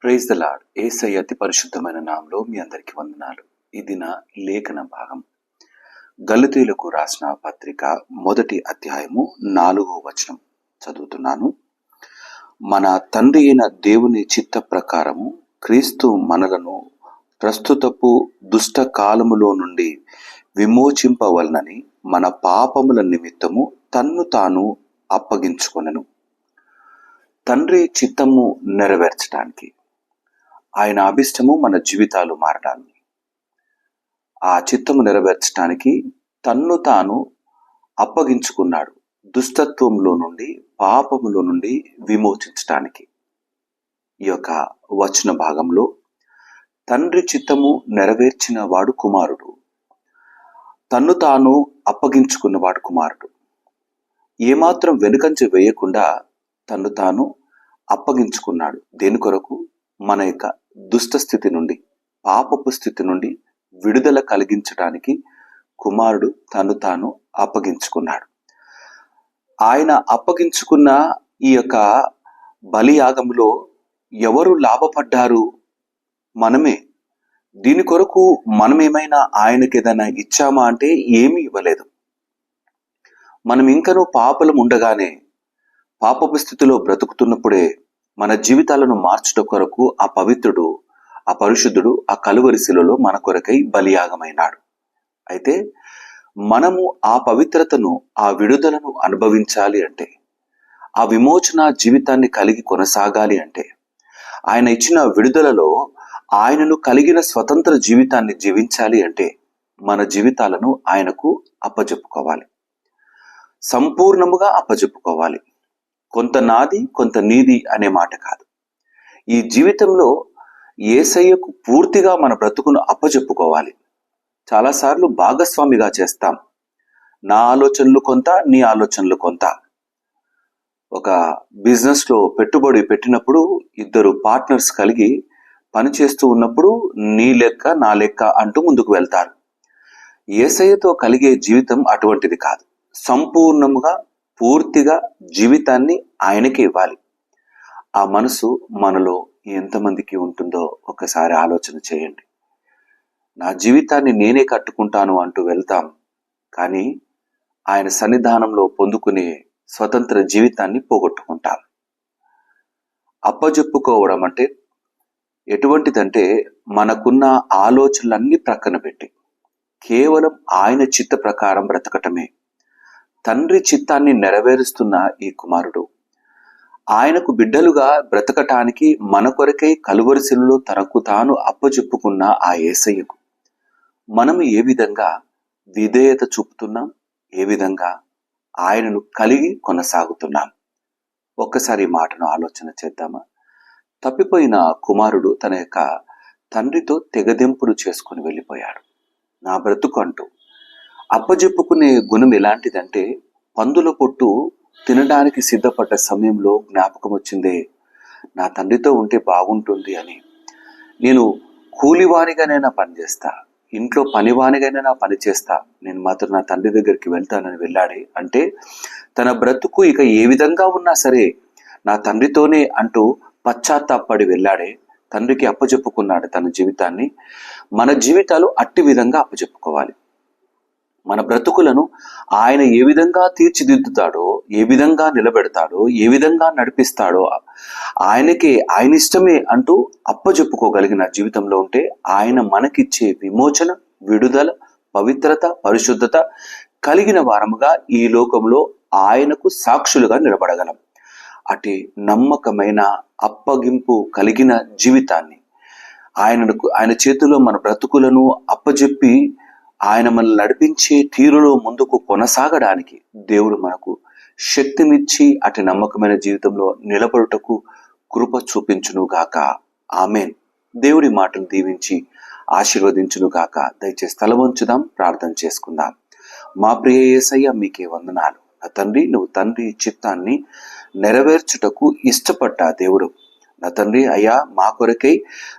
Praise the lord. యేసయ్య అతి పరిశుద్ధమైన నామములో మీ అందరికీ వందనాలు. ఇది నా లేఖన భాగం. గలతీయులకు రాసిన పత్రిక 1వ అధ్యాయము 4వ వచనం చదువుతున్నాను. మన తండ్రి అయిన దేవుని చిత్త ప్రకారము క్రీస్తు మనలను ప్రస్తుతపు దుష్ట కాలములో నుండి విమోచింపవలనని మన పాపముల నిమిత్తము తన్ను తాను అప్పగించుకొనెను. తండ్రి చిత్తము నెరవేర్చడానికి, ఆయన అభిష్టము మన జీవితాలు మారడానికి, ఆ చిత్తము నెరవేర్చడానికి తన్ను తాను అప్పగించుకున్నాడు. దుష్టత్వంలో నుండి, పాపములో నుండి విమోచించడానికి. ఈ యొక్క వచన భాగంలో తండ్రి చిత్తము నెరవేర్చిన వాడు కుమారుడు, తన్ను తాను అప్పగించుకున్నవాడు కుమారుడు. ఏమాత్రం వెనుకంజ వేయకుండా తన్ను తాను అప్పగించుకున్నాడు. దేని కొరకు? మన యొక్క దుష్ట స్థితి నుండి, పాపపు స్థితి నుండి విడుదల కలిగించడానికి కుమారుడు తను తాను అప్పగించుకున్నాడు. ఆయన అప్పగించుకున్న ఈ యొక్క బలియాగంలో ఎవరు లాభపడ్డారు? మనమే. దీని కొరకు మనమేమైనా ఆయనకి ఏదైనా ఇచ్చామా అంటే ఏమీ ఇవ్వలేదు. మనం ఇంకనూ పాపలం ఉండగానే, పాపపు స్థితిలో బ్రతుకుతున్నప్పుడే మన జీవితాలను మార్చుట కొరకు ఆ పవిత్రుడు, ఆ పరిశుద్ధుడు ఆ కలువరి శిలువలో మన కొరకై బలియాగమైనాడు. అయితే మనము ఆ పవిత్రతను, ఆ విడుదలను అనుభవించాలి అంటే, ఆ విమోచన జీవితాన్ని కలిగి కొనసాగాలి అంటే, ఆయన ఇచ్చిన విడుదలలో ఆయనను కలిగిన స్వతంత్ర జీవితాన్ని జీవించాలి అంటే మన జీవితాలను ఆయనకు అప్పజెప్పుకోవాలి. సంపూర్ణముగా అప్పజెప్పుకోవాలి. కొంత నాది కొంత నీది అనే మాట కాదు. ఈ జీవితంలో యేసయ్యకు పూర్తిగా మన బ్రతుకును అప్పజెప్పుకోవాలి. చాలాసార్లు భాగస్వామిగా చేస్తాం. నా ఆలోచనలు కొంత, నీ ఆలోచనలు కొంత. ఒక బిజినెస్లో పెట్టుబడి పెట్టినప్పుడు ఇద్దరు పార్ట్నర్స్ కలిగి పనిచేస్తూ ఉన్నప్పుడు నీ లెక్క నా లెక్క అంటూ ముందుకు వెళ్తారు. యేసయ్యతో కలిగే జీవితం అటువంటిది కాదు. సంపూర్ణముగా, పూర్తిగా జీవితాన్ని ఆయనకే ఇవ్వాలి. ఆ మనసు మనలో ఎంతమందికి ఉంటుందో ఒకసారి ఆలోచన చేయండి. నా జీవితాన్ని నేనే కట్టుకుంటాను అంటూ వెళ్తాం, కానీ ఆయన సన్నిధానంలో పొందుకునే స్వతంత్ర జీవితాన్ని పోగొట్టుకుంటాం. అప్పజెప్పుకోవడం అంటే ఎటువంటిదంటే, మనకున్న ఆలోచనలన్నీ ప్రక్కన పెట్టి కేవలం ఆయన చిత్త ప్రకారం బ్రతకటమే. తండ్రి చిత్తాన్ని నెరవేరుస్తున్న ఈ కుమారుడు ఆయనకు బిడ్డలుగా బ్రతకటానికి మన కొరకై కలువరి శిలువలో తనకు తాను అప్పచెప్పుకున్న ఆ యేసయ్యకు మనము ఏ విధంగా విధేయత చూపుతున్నాం, ఏ విధంగా ఆయనను కలిగి కొనసాగుతున్నాం? ఒక్కసారి ఈ మాటను ఆలోచన చేద్దామా? తప్పిపోయిన కుమారుడు తన యొక్క తండ్రితో తెగదెంపులు చేసుకుని వెళ్ళిపోయాడు. నా బ్రతుకు అంటూ అప్పజెప్పుకునే గుణం ఎలాంటిదంటే, పందుల పొట్టు తినడానికి సిద్ధపడ్డ సమయంలో జ్ఞాపకం వచ్చిందే, నా తండ్రితో ఉంటే బాగుంటుంది అని. నేను కూలివానిగానైనా పనిచేస్తా, ఇంట్లో పనివానిగానైనా పని చేస్తా, నేను మాత్రం నా తండ్రి దగ్గరికి వెళ్తానని వెళ్ళాడే అంటే, తన బ్రతుకు ఇక ఏ విధంగా ఉన్నా సరే నా తండ్రితోనే అంటూ పశ్చాత్తాపడి వెళ్ళాడే, తండ్రికి అప్పచెప్పుకున్నాడు తన జీవితాన్ని. మన జీవితాలు అట్టి విధంగా అప్పచెప్పుకోవాలి. మన బ్రతుకులను ఆయన ఏ విధంగా తీర్చిదిద్దుతాడో, ఏ విధంగా నిలబెడతాడో, ఏ విధంగా నడిపిస్తాడో ఆయనకే, ఆయన ఇష్టమే అంటూ అప్పచెప్పుకోగలిగిన జీవితంలో ఉంటే ఆయన మనకిచ్చే విమోచన, విడుదల, పవిత్రత, పరిశుద్ధత కలిగిన వారముగా ఈ లోకంలో ఆయనకు సాక్షులుగా నిలబడగలం. అటు నమ్మకమైన అప్పగింపు కలిగిన జీవితాన్ని, ఆయన చేతిలో మన బ్రతుకులను అప్పజెప్పి ఆయన మనల్ని నడిపించే తీరులో ముందుకు కొనసాగడానికి దేవుడు మనకు శక్తినిచ్చి అటు నమ్మకమైన జీవితంలో నిలబడుటకు కృప చూపించును గాక. ఆమేన్. దేవుడి మాటలు దీవించి ఆశీర్వదించును గాక. దయచేసి తల వంచుదాం, ప్రార్థన చేసుకుందాం. మా ప్రియ యేసయ్య, మీకే వందనాలు. నా తండ్రి, నువ్వు తండ్రి చిత్తాన్ని నెరవేర్చుటకు ఇష్టపడ్డా దేవుడు. నా తండ్రి, అయ్యా మా కొరకై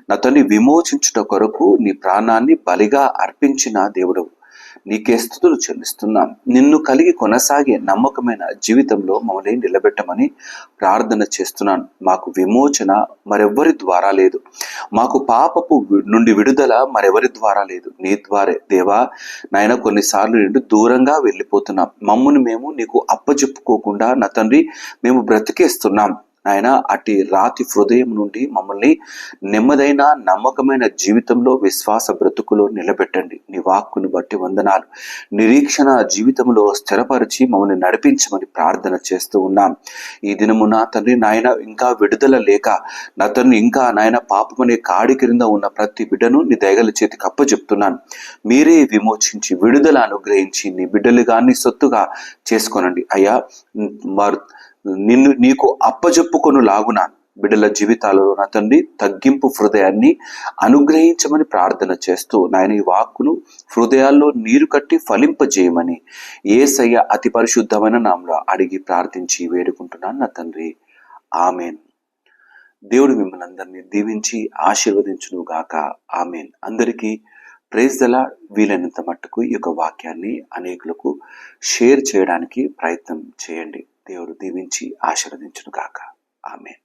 నా తండ్రి విమోచించుట కొరకు నీ ప్రాణాన్ని బలిగా అర్పించిన దేవుడు. నీకే స్తుతులు చెల్లిస్తున్నాం. నిన్ను కలిగి కొనసాగే నమ్మకమైన జీవితంలో మమ్మల్ని నిలబెట్టమని ప్రార్థన చేస్తున్నాను. మాకు విమోచన మరెవ్వరి ద్వారా లేదు, మాకు పాపపు నుండి విడుదల మరెవరి ద్వారా లేదు, నీ ద్వారే దేవా. నాయన కొన్నిసార్లు నిన్ను దూరంగా వెళ్ళిపోతున్నాం. మమ్మును మేము నీకు అప్పచెప్పుకోకుండా నా తండ్రి మేము బ్రతికేస్తున్నాం. ఆయన అట్టి రాతి హృదయం నుండి మమ్మల్ని నెమ్మదైన నమ్మకమైన జీవితంలో విశ్వాస బ్రతుకులో నిలబెట్టండి. నీ వాక్కును బట్టి వందనాలు. నిరీక్షణ జీవితంలో స్థిరపరిచి మమ్మల్ని నడిపించమని ప్రార్థన చేస్తూ ఉన్నాం. ఈ దినము నా తండ్రి నాయన ఇంకా విడుదల లేక నా తండ్రి ఇంకా నాయన పాపమనే కాడి క్రింద ఉన్న ప్రతి బిడ్డను నీ దయగల చేతికి అప్పచెప్తున్నాను. మీరే విమోచించి విడుదల అనుగ్రహించి నీ బిడ్డలుగా నీ సొత్తుగా చేసుకోనండి అయ్యా. వారు నీకు అప్పజెప్పుకొను లాగున బిడ్డల జీవితాలలో నా తండ్రి తగ్గింపు హృదయాన్ని అనుగ్రహించమని ప్రార్థన చేస్తూ నాయన ఈ వాక్కును హృదయాల్లో నీరు కట్టి ఫలింపజేయమని యేసయ్య అతి పరిశుద్ధమైన నామములో అడిగి ప్రార్థించి వేడుకుంటున్నాను నా తండ్రి. ఆమెన్. దేవుడు మిమ్మల్ని అందరినీ దీవించి ఆశీర్వదించును గాక. ఆమెన్. అందరికీ ప్రైజ్ ద లార్డ్. వీలైనంత మట్టుకు ఈ యొక్క వాక్యాన్ని అనేకులకు షేర్ చేయడానికి ప్రయత్నం చేయండి. దేవుడు దీవించి ఆశీర్వదించును గాక. ఆమెన్.